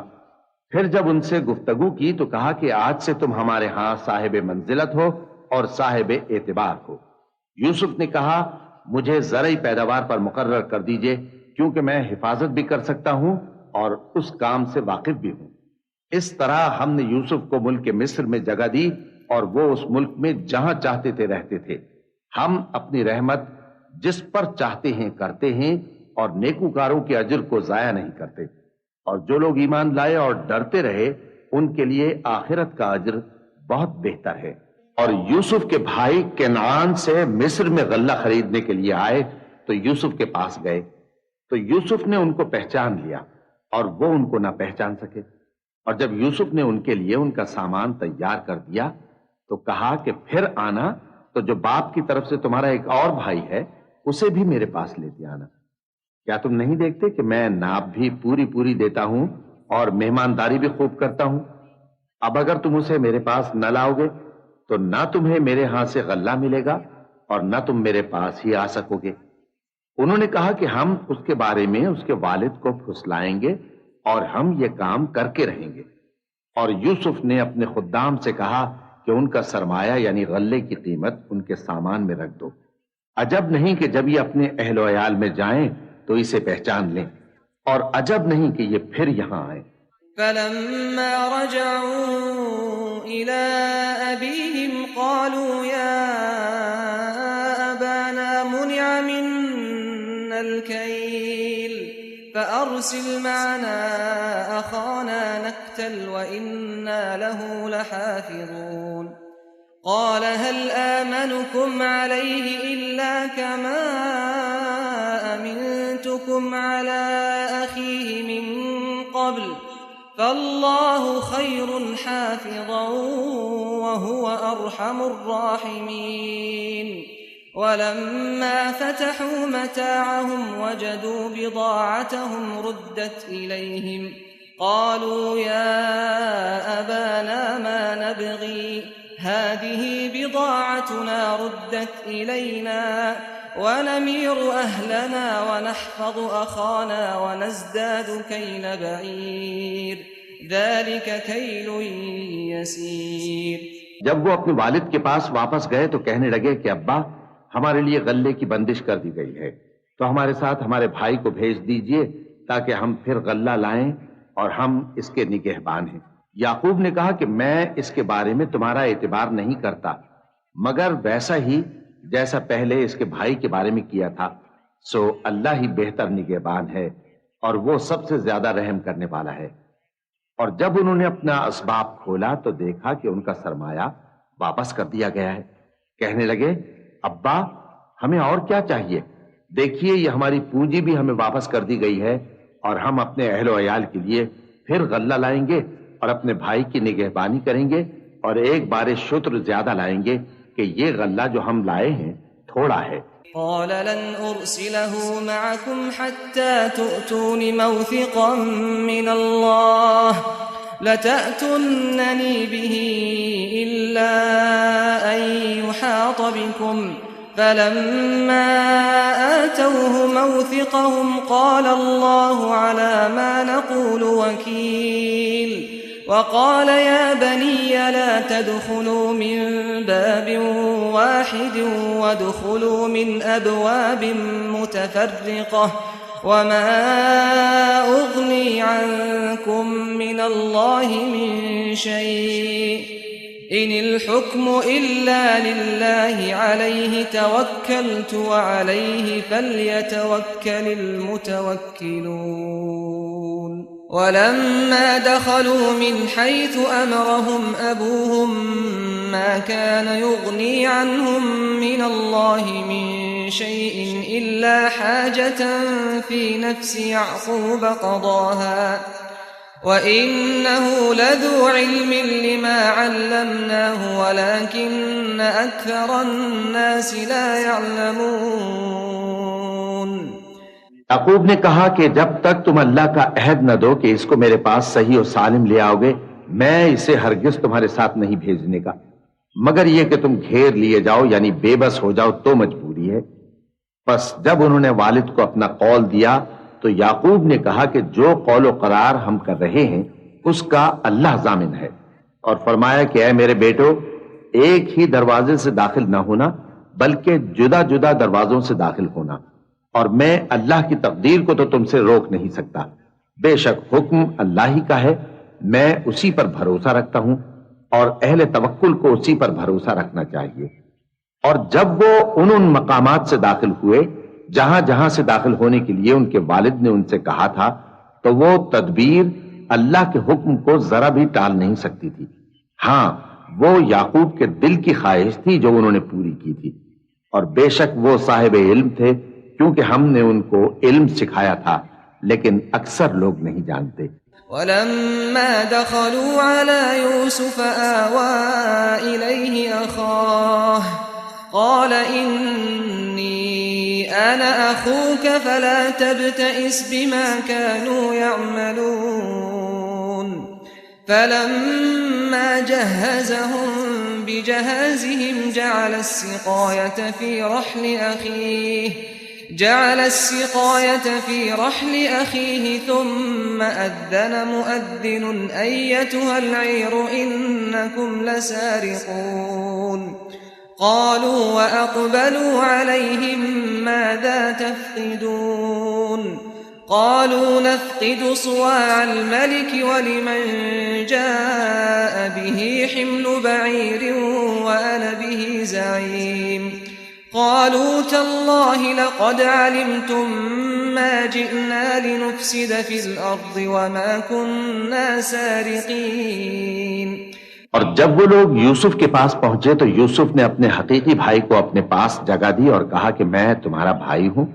फिर जब उनसे गुफ्तगू की तो कहा कि आज से तुम हमारे यहां साहिब मंजिलत हो और साहिब एतबार हो। यूसुफ ने कहा, मुझे ज़रई पैदावार पर मुकर्रर कर दीजिए, क्योंकि मैं हिफाजत भी कर सकता हूं और उस काम से वाकिफ भी हूं। इस तरह हमने यूसुफ को मुल्क मिस्र में जगह दी और वो उस मुल्क में जहां चाहते थे रहते थे। हम अपनी रहमत जिस पर चाहते हैं करते हैं और नेकूकारों के अजर को जाया नहीं करते। और जो लोग ईमान लाए और डरते रहे उनके लिए आखिरत का अजर बहुत बेहतर है। और यूसुफ के भाई केनान से मिस्र में गल्ला खरीदने के लिए आए तो यूसुफ के पास गए तो यूसुफ ने उनको पहचान लिया और वो उनको ना पहचान सके। और जब यूसुफ ने उनके लिए उनका सामान तैयार कर दिया तो कहा कि फिर आना तो जो बाप की तरफ से तुम्हारा एक और भाई है उसे भी मेरे पास लेते आना। क्या तुम नहीं देखते कि मैं नाप भी पूरी पूरी देता हूं और मेहमानदारी भी खूब करता हूं? अब अगर तुम उसे मेरे पास न लाओगे तो ना तुम्हें मेरे हाथ से गल्ला मिलेगा और ना तुम मेरे पास ही आ सकोगे। उन्होंने कहा कि हम उसके बारे में उसके वालिद को फुसलाएंगे और हम ये काम करके रहेंगे। और यूसुफ ने अपने खुद्दाम से कहा कि उनका सरमाया यानी गल्ले की कीमत उनके सामान में रख दो। अजब नहीं कि जब ये अपने अहल वयाल में जाएं तो इसे पहचान लें, और अजब नहीं कि ये फिर यहां आए। فلما رجعوا إلى أبيهم قالوا يا أبانا منع منا الكيل فأرسل معنا أخانا نكتل وإنا له لحافظون قال هل آمنكم عليه إلا كما أمنتكم على أخيه من قبل فالله خير حافظا وهو أرحم الراحمين ولما فتحوا متاعهم وجدوا بضاعتهم ردت إليهم قالوا يا أبانا ما نبغي هذه بضاعتنا ردت إلينا ونمير أهلنا ونحفظ أخانا ونزداد كيل بعير ذلك كيل يسير। जब वो अपने वालिद के पास वापस गए तो कहने लगे कि अब्बा, हमारे लिए गल्ले की बंदिश कर दी गई है, तो हमारे साथ हमारे भाई को भेज दीजिए ताकि हम फिर गल्ला लाएं और हम इसके निगहबान हैं। याकूब ने कहा कि मैं इसके बारे में तुम्हारा एतबार नहीं करता, मगर वैसा ही जैसा पहले इसके भाई के बारे में किया था। सो अल्लाह ही बेहतर निगहबान है और वो सबसे ज्यादा रहम करने वाला है। और जब उन्होंने अपना असबाब खोला तो देखा कि उनका सरमाया वापस कर दिया गया है। कहने लगे, अब्बा, हमें और क्या चाहिए? देखिए, ये हमारी पूंजी भी हमें वापस कर दी गई है और हम अपने अहल वयाल के लिए फिर गल्ला लाएंगे और अपने भाई की निगहबानी करेंगे और एक बार शुत्र ज्यादा लाएंगे कि ये गल्ला जो हम लाए हैं थोड़ा है। قال لن أرسله معكم حتى تؤتون موثقا من الله لتأتونني به إلا أن يحاط بكم فلما آتوه موثقهم قال الله على ما نقول وكيل وقال يا بني لا تدخلوا من باب واحد وادخلوا من أبواب متفرقة وما أغني عنكم من الله من شيء إن الحكم إلا لله عليه توكلت وعليه فليتوكل المتوكلون वलम्मा दखलू मिन हैथु अमरहुम अबूहुम मा कान युग्नी अन्हुम मिनल्लाहि मिन शैइन इल्ला हाजतन फी नफ्सि याक़ूब क़दाहा वइन्नहु लज़ू इल्मिन लिमा अल्लमनाहु वलाकिन्न अक्सरन्नासि ला यअलमून। याकूब ने कहा कि जब तक तुम अल्लाह का अहद न दो कि इसको मेरे पास सही और सालिम ले आओगे, मैं इसे हरगिज तुम्हारे साथ नहीं भेजने का, मगर यह कि तुम घेर लिए जाओ यानी बेबस हो जाओ तो मजबूरी है। बस जब उन्होंने वालिद को अपना कौल दिया तो याकूब ने कहा कि जो कौल करार हम कर रहे हैं उसका अल्लाह जामिन है, और फरमाया कि ऐ मेरे बेटो, एक ही दरवाजे से दाखिल न होना बल्कि जुदा जुदा दरवाजों से दाखिल होना, और मैं अल्लाह की तकदीर को तो तुमसे रोक नहीं सकता। बेशक हुक्म अल्लाह ही का है, मैं उसी पर भरोसा रखता हूं और अहले तवक्कुल को उसी पर भरोसा रखना चाहिए। और जब वो उन मकामात से दाखिल हुए जहां जहां से दाखिल होने के लिए उनके वालिद ने उनसे कहा था, तो वो तदबीर अल्लाह के हुक्म को जरा भी टाल नहीं सकती थी। हां, वो याकूब के दिल की ख्वाहिश थी जो उन्होंने पूरी की थी, और बेशक वो साहिब इल्म थे क्योंकि हमने उनको इल्म सिखाया था, लेकिन अक्सर लोग नहीं जानते। वलम्मा दखलू अला यूसुफ आवा इलैहि अखाह क़ाल इन्नी अना अखूक फला तब्तइस बिमा कानू यअमलून फलम्मा जहज़हुम बिजहाज़िहिम जअल السقاية في رحل أخيه ثم أذن مؤذن أيتها العير إنكم لسارقون قالوا وأقبلوا عليهم ماذا تفقدون قالوا نفقد صواع الملك ولمن جاء به حمل بعير وأنا به زعيم قالوا تالله لقد علمتم ما جئنا لنفسد في الأرض وما كنا سارقين। और जब वो लोग यूसुफ के पास पहुंचे तो यूसुफ ने अपने हकीकी भाई को अपने पास जगह दी और कहा कि मैं तुम्हारा भाई हूं,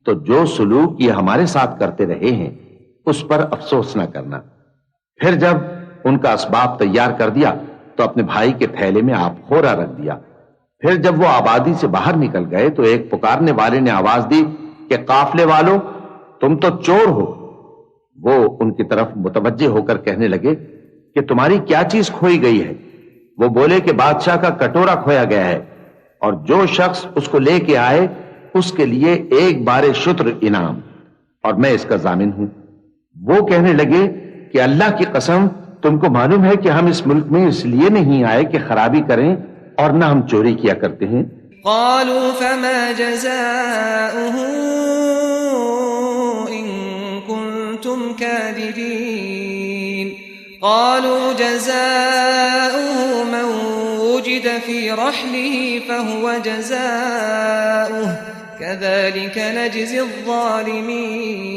तो जो सुलूक ये हमारे साथ करते रहे हैं उस पर अफसोस न करना। फिर जब उनका असबाब तैयार कर दिया तो अपने भाई के थैले में आबखोरा रख दिया। फिर जब वो आबादी से बाहर निकल गए तो एक पुकारने वाले ने आवाज दी कि काफले वालों, तुम तो चोर हो। वो उनकी तरफ मुतवज्जे होकर कहने लगे कि तुम्हारी क्या चीज खोई गई है? वो बोले कि बादशाह का कटोरा खोया गया है, और जो शख्स उसको लेके आए उसके लिए एक बारे शुत्र इनाम, और मैं इसका जामिन हूं। वो कहने लगे कि अल्लाह की कसम, तुमको मालूम है कि हम इस मुल्क में इसलिए नहीं आए कि खराबी करें और ना हम चोरी किया करते हैं। क़ालू फमा जज़ाउहु इन कुन्तुम कादिबीन क़ालू जज़ाउहु मन वुजिद फी रहलिही फहुव जज़ाउहु कज़ालिक नजज़ी الظालिमीन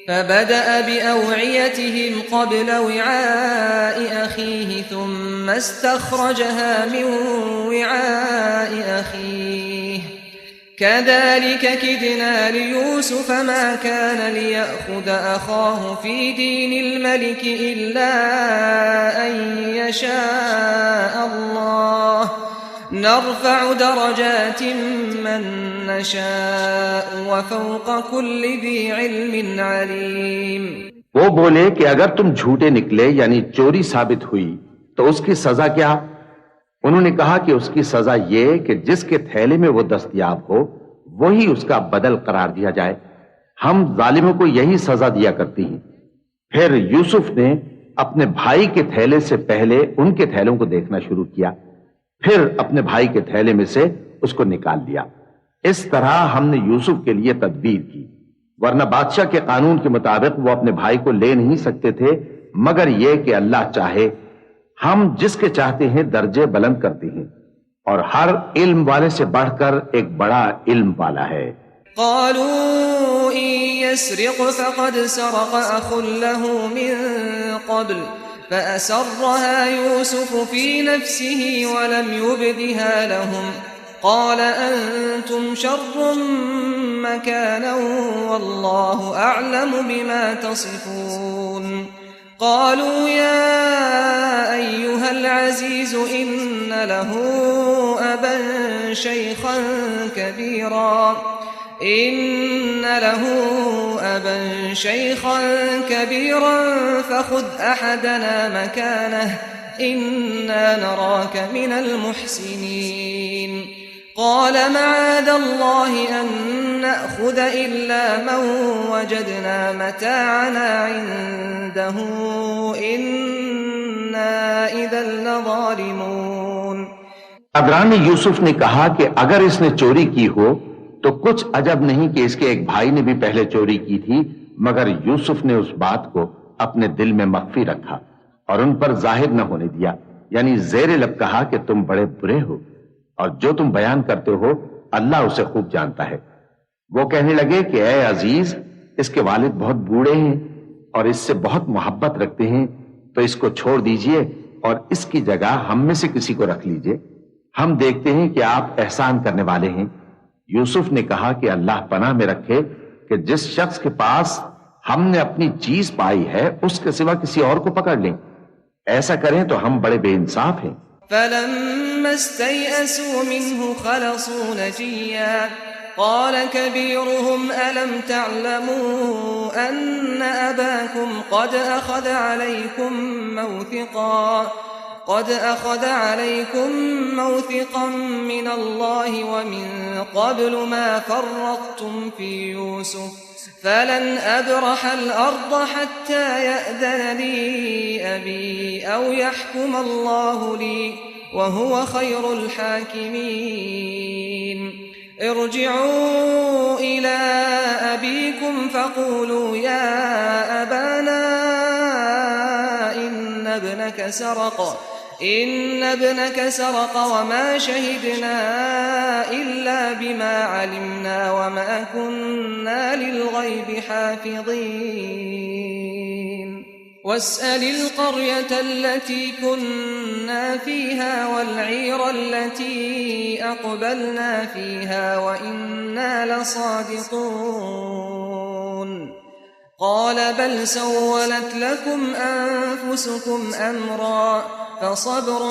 فبدأ بأوعيتهم قبل وعاء أخيه ثم استخرجها من وعاء أخيه كذلك كدنا ليوسف ما كان ليأخذ أخاه في دين الملك إلا أن يشاء الله نرفع درجات من نشاء وفوق كل ذي علم عليم। वो बोले कि अगर तुम झूठे निकले यानी चोरी साबित हुई तो उसकी सजा क्या? उन्होंने कहा कि उसकी सजा ये कि जिसके थैले में वो दस्तयाब हो वही उसका बदल करार दिया जाए। हम जालिमों को यही सजा दिया करती हैं। फिर यूसुफ ने अपने भाई के थैले से पहले उनके थैलों को देखना शुरू किया, फिर अपने भाई के थैले में से उसको निकाल लिया। इस तरह हमने यूसुफ के लिए तदबीर की, वरना बादशाह के कानून के मुताबिक वो अपने भाई को ले नहीं सकते थे, मगर यह कि अल्लाह चाहे। हम जिसके चाहते हैं दर्जे बुलंद करते हैं, और हर इल्म वाले से बढ़कर एक बड़ा इल्म वाला है। قالوا إن يسرق فقد سرق أخ له من قبل فأسرها يوسف في نفسه ولم يبدها لهم قال أنتم شر مكانا والله أعلم بما تصفون قالوا يا أيها العزيز إن له أبا شيخا كبيرا فخذ أحدنا مكانه إنا نراك من المحسنين قال معاذ الله أن نأخذ إلا من وجدنا متاعنا عنده إنا إذا لظالمون। अदरानी यूसुफ ने कहा कि अगर इसने चोरी की हो तो कुछ अजब नहीं कि इसके एक भाई ने भी पहले चोरी की थी, मगर यूसुफ ने उस बात को अपने दिल में मख्फी रखा और उन पर जाहिर न होने दिया, यानी ज़ेरे लब कहा कि तुम बड़े बुरे हो और जो तुम बयान करते हो अल्लाह उसे खूब जानता है। वो कहने लगे कि ऐ अजीज, इसके वालिद बहुत बूढ़े हैं और इससे बहुत मोहब्बत रखते हैं, तो इसको छोड़ दीजिए और इसकी जगह हम में से किसी को रख लीजिए, हम देखते हैं कि आप एहसान करने वाले हैं। यूसुफ ने कहा कि अल्लाह पनाह में रखे कि जिस शख्स के पास हमने अपनी चीज पाई है उसके सिवा किसी और को पकड़ लें, ऐसा करें तो हम बड़े बेइंसाफ हैं। فلما استيئسوا منه خلصوا نجيا قال كبيرهم ألم تعلموا أن أباكم قد أخذ عليكم موثقا من الله ومن قبل ما فرطتم في يوسف فلن أبرح الأرض حتى يأذن لي أبي أو يحكم الله لي وهو خير الحاكمين ارجعوا إلى أبيكم فقولوا يا أبانا إن ابنك سرق وما شهدنا إلا بما علمنا وما كنا للغيب حافظين واسأل القرية التي كنا فيها والعير التي أقبلنا فيها وإنا لصادقون قال بل سولت لكم أنفسكم أمرا فصبر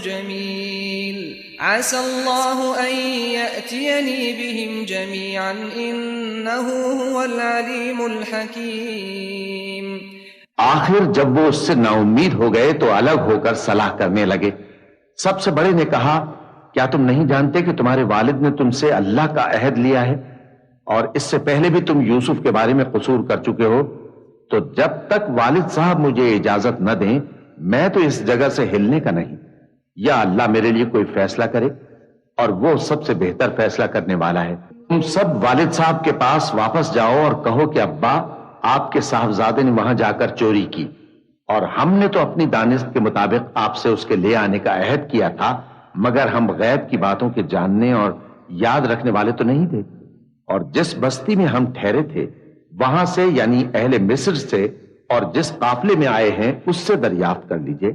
جميل عسى الله أن يأتيني بهم جميعا إنه هو العليم الحكيم। आखिर जब वो उससे नाउम्मीद हो गए तो अलग होकर सलाह करने लगे। सबसे बड़े ने कहा, क्या तुम नहीं जानते कि तुम्हारे वालिद ने तुमसे अल्लाह का अहद लिया है और इससे पहले भी तुम यूसुफ के बारे में कसूर कर चुके हो, तो जब तक वालिद साहब मुझे इजाजत न दें मैं तो इस जगह से हिलने का नहीं, या अल्लाह मेरे लिए कोई फैसला करे और वो सबसे बेहतर फैसला करने वाला है। तुम सब वालिद साहब के पास वापस जाओ और कहो कि अब्बा, आपके साहबजादे ने वहां जाकर चोरी की और हमने तो अपनी दानिश के मुताबिक आपसे उसके ले आने का अहद किया था, मगर हम गैब की बातों के जानने और याद रखने वाले तो नहीं थे, और जिस बस्ती में हम ठहरे थे वहां से यानी अहले मिस्र से और जिस काफले में आए हैं उससे दरियाफ्त कर लीजिए,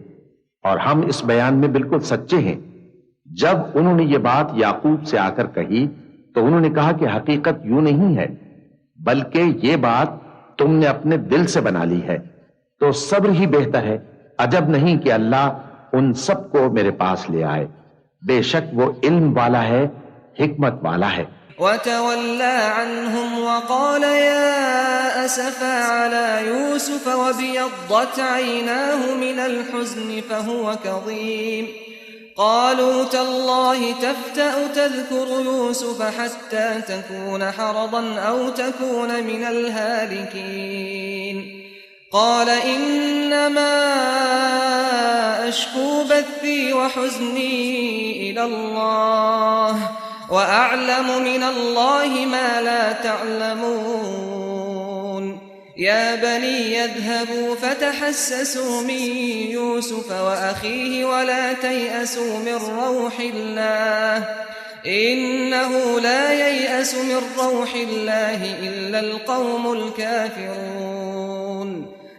और हम इस बयान में बिल्कुल सच्चे हैं। जब उन्होंने ये बात याकूब से आकर कही तो उन्होंने कहा कि हकीकत यूं नहीं है, बल्कि ये बात तुमने अपने दिल से बना ली है, तो सब्र ही बेहतर है। अजब नहीं कि अल्लाह उन सबको मेरे पास ले आए, बेशक वो इल्म वाला है, हिकमत वाला है। وتولى عنهم وقال يا أسفا على يوسف وابيضت عيناه من الحزن فهو كظيم قالوا تالله تفتأ تذكر يوسف حتى تكون حرضا أو تكون من الهالكين قال إنما أشكو بثي وحزني إلى الله وأعلم من الله ما لا تعلمون يا بني يذهبوا فتحسسوا من يوسف وأخيه ولا تيأسوا من روح الله إنه لا ييأس من روح الله إلا القوم الكافرون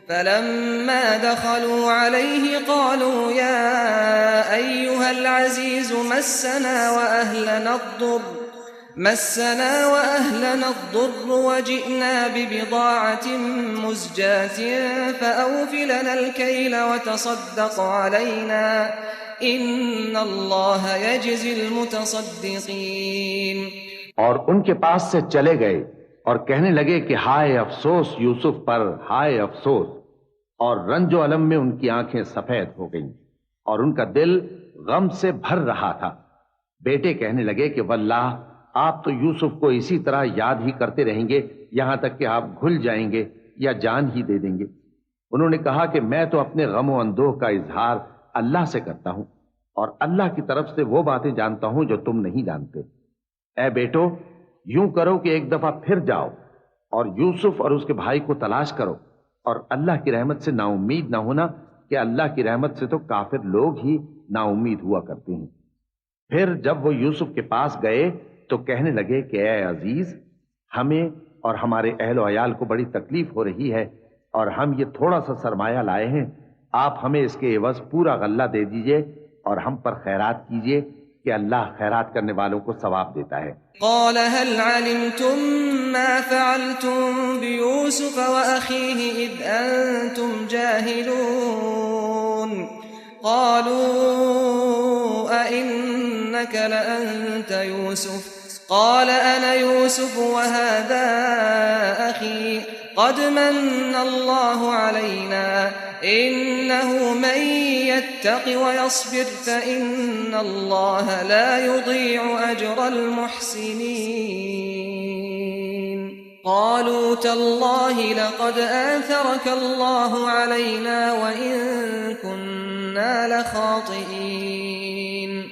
فلما دخلوا عليه قالوا يا أيها العزيز مسنا وأهلنا الضر وجئنا ببضاعة مزجاة فأوف لنا الكيل وتصدق علينا إن الله يجزي المتصدقين और उनके पास से चले गए और कहने लगे कि हाय अफसोस यूसुफ पर, हाय अफसोस। और रंजो अलम में उनकी आंखें सफेद हो गईं और उनका दिल गम से भर रहा था। बेटे कहने लगे कि वल्लाह आप तो यूसुफ को इसी तरह याद ही करते रहेंगे यहां तक कि आप घुल जाएंगे या जान ही दे देंगे। उन्होंने कहा कि मैं तो अपने गम और अंदोह का इजहार अल्लाह से करता हूं और अल्लाह की तरफ से वो बातें जानता हूं जो तुम नहीं जानते। ऐ बेटो, यूं करो कि एक दफा फिर जाओ और यूसुफ और उसके भाई को तलाश करो और अल्लाह की रहमत से नाउम्मीद ना होना कि अल्लाह की रहमत से तो काफिर लोग ही नाउम्मीद हुआ करते हैं। फिर जब वो यूसुफ के पास गए तो कहने लगे कि ऐ अजीज, हमें और हमारे अहल और अयाल को बड़ी तकलीफ हो रही है और हम ये थोड़ा सा सरमाया लाए हैं, आप हमें इसके एवज पूरा गल्ला दे दीजिए और हम पर खैरात कीजिए कि अल्लाह खैरात करने वालों को सवाब देता है। قال هل علمتم ما فعلتم بيوسف وأخيه إذ أنتم جاهلون قالوا أئنك لأنت يوسف قال أنا يوسف وهذا أخي قد من الله علينا إنه من يتق ويصبر فإن الله لا يضيع أجر المحسنين قالوا تالله لقد آثرك الله علينا وإن كنا لخاطئين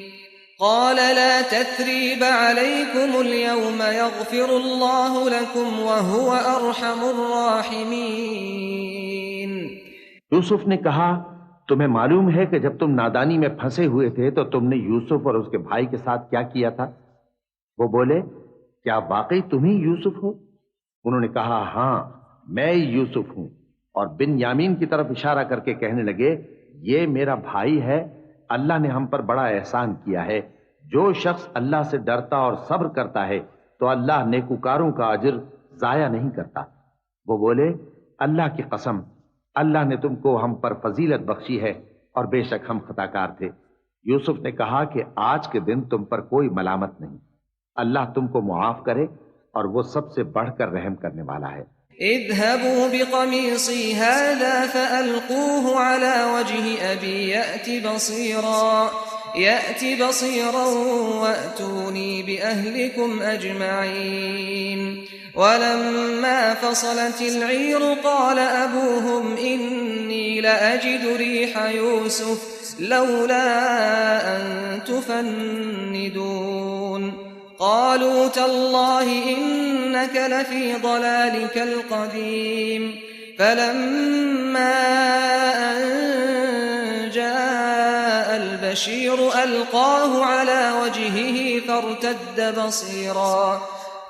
قال لا تثريب عليكم اليوم يغفر الله لكم وهو أرحم الراحمين। यूसुफ ने कहा, तुम्हें मालूम है कि जब तुम नादानी में फंसे हुए थे तो तुमने यूसुफ और उसके भाई के साथ क्या किया था? वो बोले, क्या वाकई तुम ही यूसुफ हो? उन्होंने कहा, हां मैं ही यूसुफ हूं। और बिन यामीन की तरफ इशारा करके कहने लगे, ये मेरा भाई है, अल्लाह ने हम पर बड़ा एहसान किया है। जो शख्स अल्लाह से डरता और सब्र करता है तो अल्लाह नेकुकारों का अजर जाया नहीं करता। वो बोले, अल्लाह की कसम, अल्लाह ने तुमको हम पर फजीलत बख्शी है और बेशक हम खताकार थे। यूसुफ ने कहा कि आज के दिन तुम पर कोई मलामत नहीं, अल्लाह तुमको मुआफ करे और वो सबसे बढ़कर रहम करने वाला है। اذهبوا بقميصي هذا فألقوه على وجه أبي يأت بصيرا وأتوني بأهلكم أجمعين ولما فصلت العير قال أبوهم إني لأجد ريح يوسف لولا أن تفندون قالوا تالله إنك لفي ضلالك القديم فلما أن جاء البشير ألقاه على وجهه فارتد بصيرا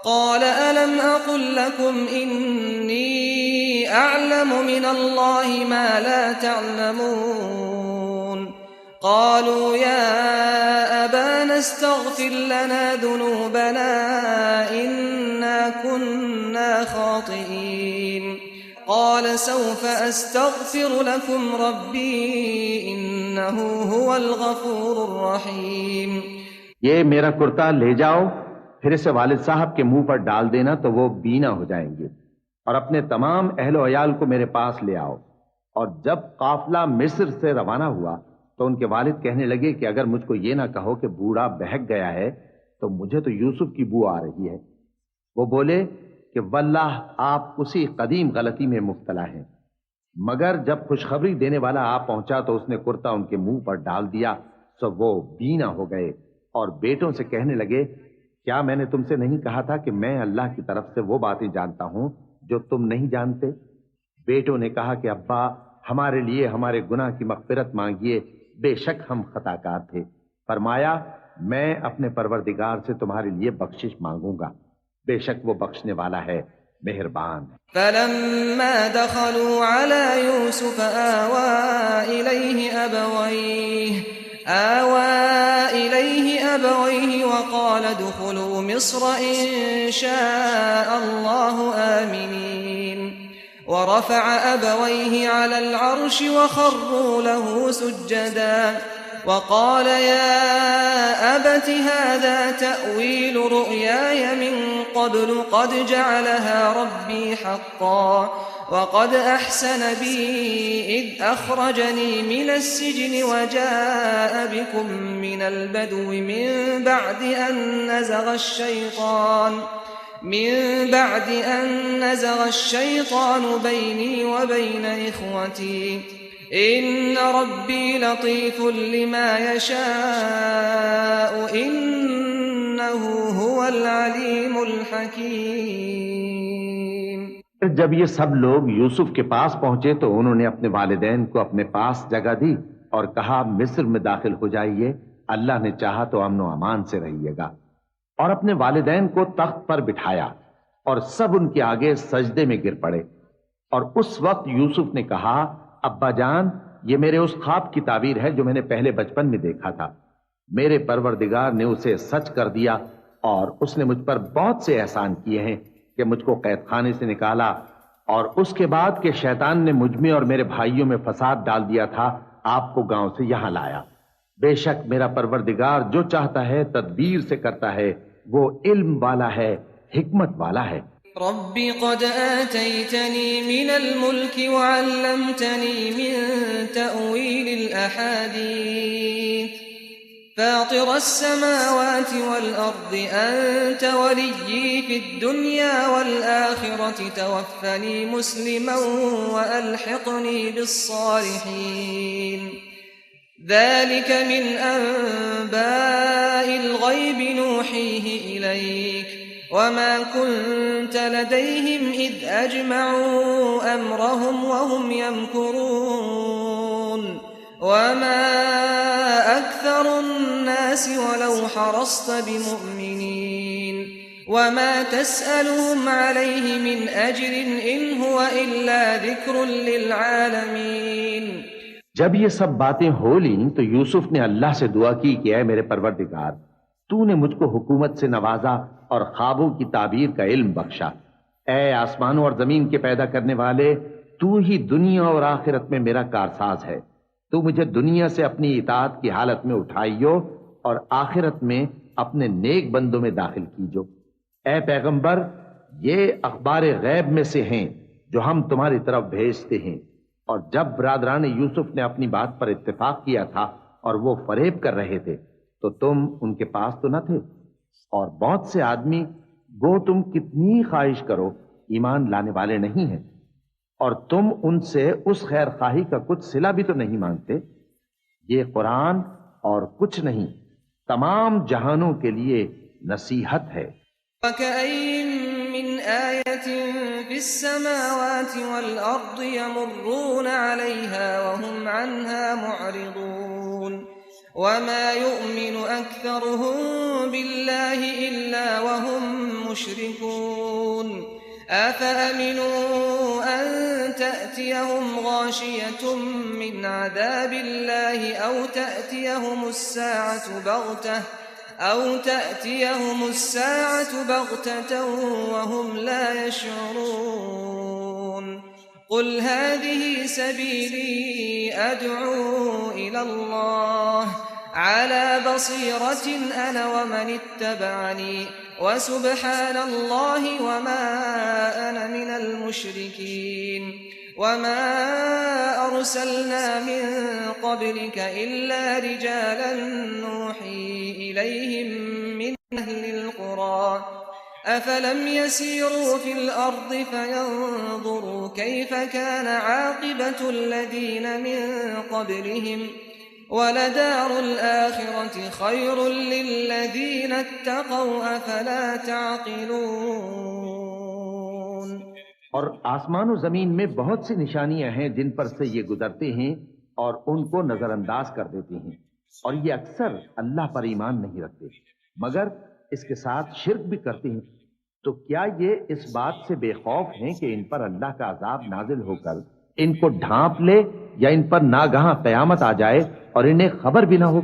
قال ألم أقل لكم إني أعلم من الله ما لا تعلمون قالوا يا أبانا استغفر لنا ذنوبنا إنا كنا خاطئين قال سوف أستغفر لكم ربي إنه هو الغفور الرحيم। ये मेरा कुर्ता ले जाओ, फिर इसे वालिद साहब के मुंह पर डाल देना तो वो बीना हो जाएंगे, और अपने तमाम अहलो अयाल को मेरे पास ले आओ। और जब काफिला मिस्र से रवाना हुआ तो उनके वालिद कहने लगे कि अगर मुझको ये ना कहो कि बूढ़ा बहक गया है तो मुझे तो यूसुफ की बू आ रही है। वो बोले कि वल्लाह आप उसी कदीम गलती में मुब्तला हैं। मगर जब खुशखबरी देने वाला आ पहुंचा तो उसने कुर्ता उनके मुंह पर डाल दिया तो वो बीना हो गए और बेटों से कहने लगे, क्या मैंने तुमसे नहीं कहा था कि मैं अल्लाह की तरफ से वो बातें जानता हूं जो तुम नहीं जानते? बेटों ने कहा कि अब्बा, हमारे लिए हमारे गुनाह की मग़फ़िरत मांगिए, बेशक हम खताकार थे। फरमाया, मैं अपने परवरदिगार से तुम्हारे लिए बख्शिश मांगूंगा, बेशक वो बख्शने वाला है, मेहरबान है। فلما دخلوا على يوسف آوى إليه أبويه وقال ادخلوا مصر إن شاء الله آمنين ورفع أبويه على العرش وخروا له سجدا وقال يا أبت هذا تأويل رؤياي من قبل قد جعلها ربي حقا وقد أحسن بي إذ أخرجني من السجن وجاء بكم من البدو من بعد أن نزغ الشيطان بيني وبين إخوتي إن ربي لطيف لما يشاء إنه هو العليم الحكيم। जब ये सब लोग यूसुफ के पास पहुंचे तो उन्होंने अपने वालिदैन को अपने पास जगह दी और कहा मिस्र में दाखिल हो जाइए, अल्लाह ने चाहा तो अमन और अमान से रहिएगा। और अपने वालिदैन को तख्त पर बिठाया और सब उनके आगे सजदे में गिर पड़े। और उस वक्त यूसुफ ने कहा, अब्बा जान, ये मेरे उस ख्वाब की ताबीर है जो मैंने पहले बचपन में देखा था। मेरे परवरदिगार ने उसे सच कर दिया और उसने मुझ पर बहुत से एहसान किए हैं कि मुझको कैदखाने से निकाला और उसके बाद के शैतान ने मुझ में और मेरे भाइयों में फसाद डाल दिया था, आपको गांव से यहां लाया। बेशक मेरा परवरदिगार जो चाहता है तदबीर से करता है, वो इल्म वाला है, हिकमत वाला है। रब्बी क़द आतैतनी मिनल मुल्क वअल्लमतनी मिन तअवीलिल अहादीथ फातिरस समावाति वल अर्दि अंत वलिय्यी फिद दुनिया वल आखिरति तवफ़्फ़नी मुस्लिमन वअल्हिक़नी बिस्सालिहीन ذلك من أنباء الغيب نوحيه إليك وما كنت لديهم إذ أجمعوا أمرهم وهم يمكرون وما أكثر الناس ولو حرصت بمؤمنين وما تسألهم عليه من أجر إن هو إلا ذكر للعالمين। जब ये सब बातें हो लीं तो यूसुफ ने अल्लाह से दुआ की कि ऐ मेरे परवरदिगार, तूने मुझको हुकूमत से नवाजा और ख्वाबों की ताबीर का इल्म बख्शा। ऐ आसमानों और जमीन के पैदा करने वाले, तू ही दुनिया और आखिरत में मेरा कारसाज है। तू मुझे दुनिया से अपनी इताअत की हालत में उठाइयो और आखिरत में अपने नेक बंदों में दाखिल कीजो। ऐ पैगंबर, ये अखबार गैब में से हैं जो हम तुम्हारी तरफ भेजते हैं। और जब बरादरान यूसुफ ने अपनी बात पर इत्तेफाक किया था और वो फरेब कर रहे थे तो तुम उनके पास तो न थे, और बहुत से आदमी गो तुम कितनी ख्वाहिश करो ईमान लाने वाले नहीं हैं, और तुम उनसे उस खैर खाही का कुछ सिला भी तो नहीं मांगते। ये कुरान और कुछ नहीं, तमाम जहानों के लिए नसीहत है। من آية في السماوات والأرض يمرون عليها وهم عنها معرضون وما يؤمن أكثرهم بالله إلا وهم مشركون أفأمنوا أن تأتيهم غاشية من عذاب الله أو تأتيهم الساعة بغتة وهم لا يشعرون قل هذه سبيلي أدعو إلى الله على بصيرة أنا ومن اتبعني وسبحان الله وما أنا من المشركين وما أرسلنا من قبلك إلا رجالا نوحي إليهم من أهل القرى أفلم يسيروا في الأرض فينظروا كيف كان عاقبة الذين من قبلهم ولدار الآخرة خير للذين اتقوا أفلا تعقلون। और आसमान और जमीन में बहुत सी निशानियां हैं जिन पर से ये गुजरते हैं और उनको नजरअंदाज कर देते हैं। और ये अक्सर अल्लाह पर ईमान नहीं रखते मगर इसके साथ शिर्क भी करते हैं। तो क्या ये इस बात से बेखौफ हैं कि इन पर अल्लाह का अजाब नाजिल होकर इनको ढांप ले या इन पर नागहां कयामत आ जाए और इन्हें खबर भी ना हो?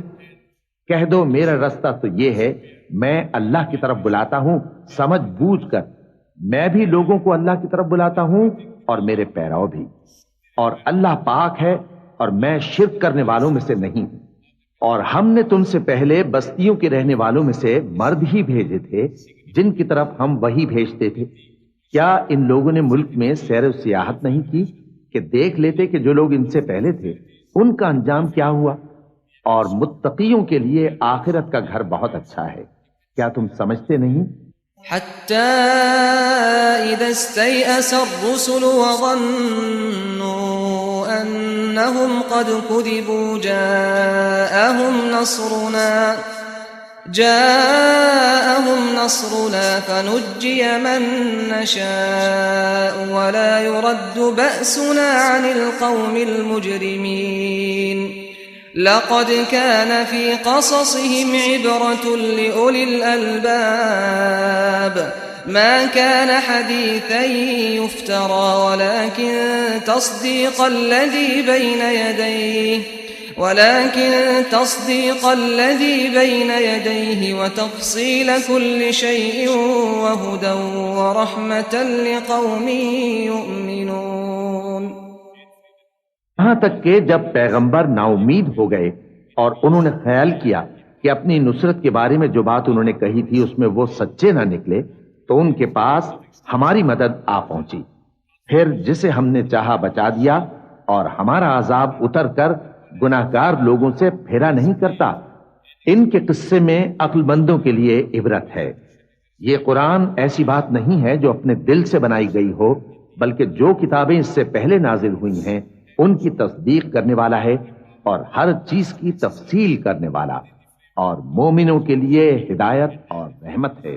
कह दो मेरा रास्ता तो ये है, मैं अल्लाह की तरफ बुलाता हूं समझ बूझ कर। मैं भी लोगों को अल्लाह की तरफ बुलाता हूं और मेरे पैराव भी, और अल्लाह पाक है और मैं शिर्क करने वालों में से नहीं। और हमने तुमसे पहले बस्तियों के रहने वालों में से मर्द ही भेजे थे जिनकी तरफ हम वही भेजते थे। क्या इन लोगों ने मुल्क में सैर सियाहत नहीं की कि देख लेते कि जो लोग इनसे पहले थे उनका अंजाम क्या हुआ? और मुत्तकियों के लिए आखिरत का घर बहुत अच्छा है। क्या तुम समझते नहीं? हत्ता इज़ा इस्तयअस अर्रुसुल व ज़न्नू अन्नहुम क़द कुज़िबू जाअहुम नस्रुना फनुज्जिय मन नशाअ व ला युरद्दु बअसुना अनिल क़ौमिल मुजरिमीन। लक़द कान फ़ी क़ससिहिम इब्रतुन लिउलिल अलबाब मा कान हदीथन युफ्तरा वलाकिन तस्दीक़ الذي بين يديه وتفصيل كل شيء وهدى ورحمة لقوم يؤمنون। यहां तक कि जब पैगंबर नाउमीद हो गए और उन्होंने ख्याल किया कि अपनी नुसरत के बारे में जो बात उन्होंने कही थी उसमें वो सच्चे ना निकले, तो उनके पास हमारी मदद आ पहुंची। फिर जिसे हमने चाहा बचा दिया और हमारा अजाब उतर कर गुनाहगार लोगों से फेरा नहीं करता। इनके किस्से में अक्लमंदों के लिए इबरत है। ये कुरान ऐसी बात नहीं है जो अपने दिल से बनाई गई हो, बल्कि जो किताबें इससे पहले नाजिल हुई हैं उनकी तस्दीक करने वाला है और हर चीज की तफसील करने वाला, और मोमिनों के लिए हिदायत और रहमत है।